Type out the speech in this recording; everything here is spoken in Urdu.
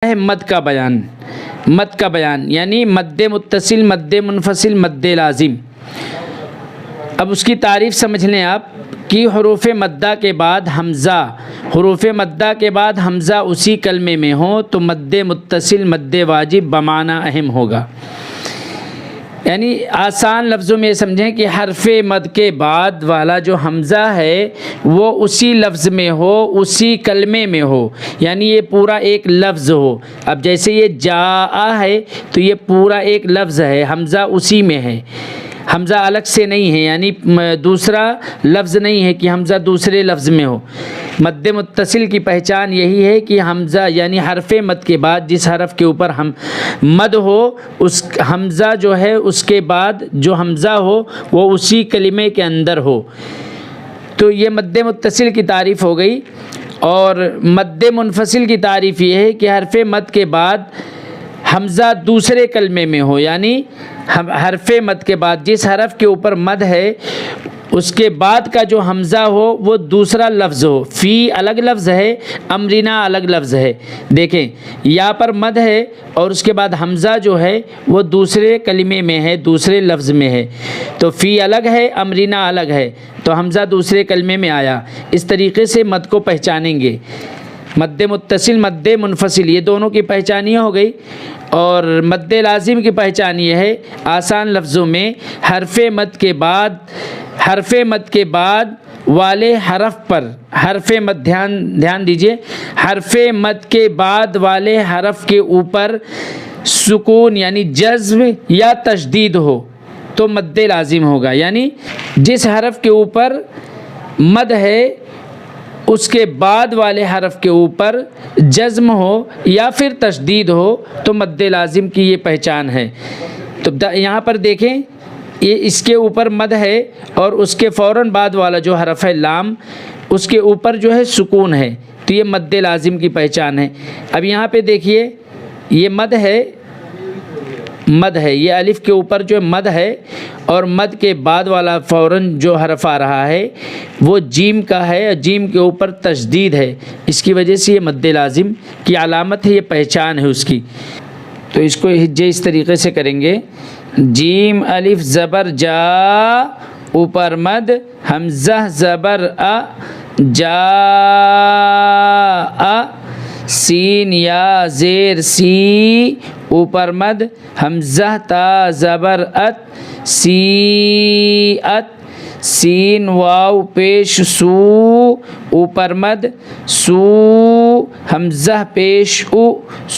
ہے مد کا بیان یعنی مد متصل، مد منفصل، مد لازم۔ اب اس کی تعریف سمجھ لیں آپ کہ حروف مدہ کے بعد حمزہ اسی کلمے میں ہو تو مد متصل مد واجب بمعنی اہم ہوگا۔ یعنی آسان لفظوں میں سمجھیں کہ حرف مد کے بعد والا جو حمزہ ہے وہ اسی لفظ میں ہو، اسی کلمے میں ہو، یعنی یہ پورا ایک لفظ ہو۔ اب جیسے یہ جاء ہے تو یہ پورا ایک لفظ ہے، حمزہ اسی میں ہے، حمزہ الگ سے نہیں ہے، یعنی دوسرا لفظ نہیں ہے کہ حمزہ دوسرے لفظ میں ہو۔ مد متصل کی پہچان یہی ہے کہ حمزہ یعنی حرف مد کے بعد جس حرف کے اوپر مد ہو، اس حمزہ جو ہے اس کے بعد جو حمزہ ہو وہ اسی کلمے کے اندر ہو۔ تو یہ مد متصل کی تعریف ہو گئی۔ اور مد منفصل کی تعریف یہ ہے کہ حرف مد کے بعد حمزہ دوسرے کلمے میں ہو، یعنی حرف مد کے بعد جس حرف کے اوپر مد ہے اس کے بعد کا جو حمزہ ہو وہ دوسرا لفظ ہو۔ فی الگ لفظ ہے، امرنا الگ لفظ ہے۔ دیکھیں یہاں پر مد ہے اور اس کے بعد حمزہ جو ہے وہ دوسرے کلمے میں ہے، دوسرے لفظ میں ہے، تو فی الگ ہے، امرنا الگ ہے، تو حمزہ دوسرے کلمے میں آیا۔ اس طریقے سے مد کو پہچانیں گے، مد متصل مد منفصل، یہ دونوں کی پہچان یہ ہو گئی۔ اور مد لازم کی پہچان یہ ہے آسان لفظوں میں حرف مد کے بعد والے حرف پر دھیان دیجئے، حرف مد کے بعد والے حرف کے اوپر سکون یعنی جزم یا تشدید ہو تو مد لازم ہوگا۔ یعنی جس حرف کے اوپر مد ہے اس کے بعد والے حرف کے اوپر جزم ہو یا پھر تشدید ہو تو مد لازم کی یہ پہچان ہے۔ تو یہاں پر دیکھیں یہ اس کے اوپر مد ہے اور اس کے فوراً بعد والا جو حرف ہے لام اس کے اوپر جو ہے سکون ہے، تو یہ مد لازم کی پہچان ہے۔ اب یہاں پہ دیکھیے یہ مد ہے، یہ الف کے اوپر جو مد ہے اور مد کے بعد والا فوراً جو حرف آ رہا ہے وہ جیم کا ہے اور جیم کے اوپر تشدید ہے، اس کی وجہ سے یہ مد لازم کی علامت ہے، یہ پہچان ہے اس کی۔ تو اس کو ہجے اس طریقے سے کریں گے، جیم الف زبر جا اوپر مد، حمزہ زبر جا، سین یا زیر سی اوپر مد، حمزہ تا زبر سی سین واو پیش سو اوپر مد، سو حمزہ پیش او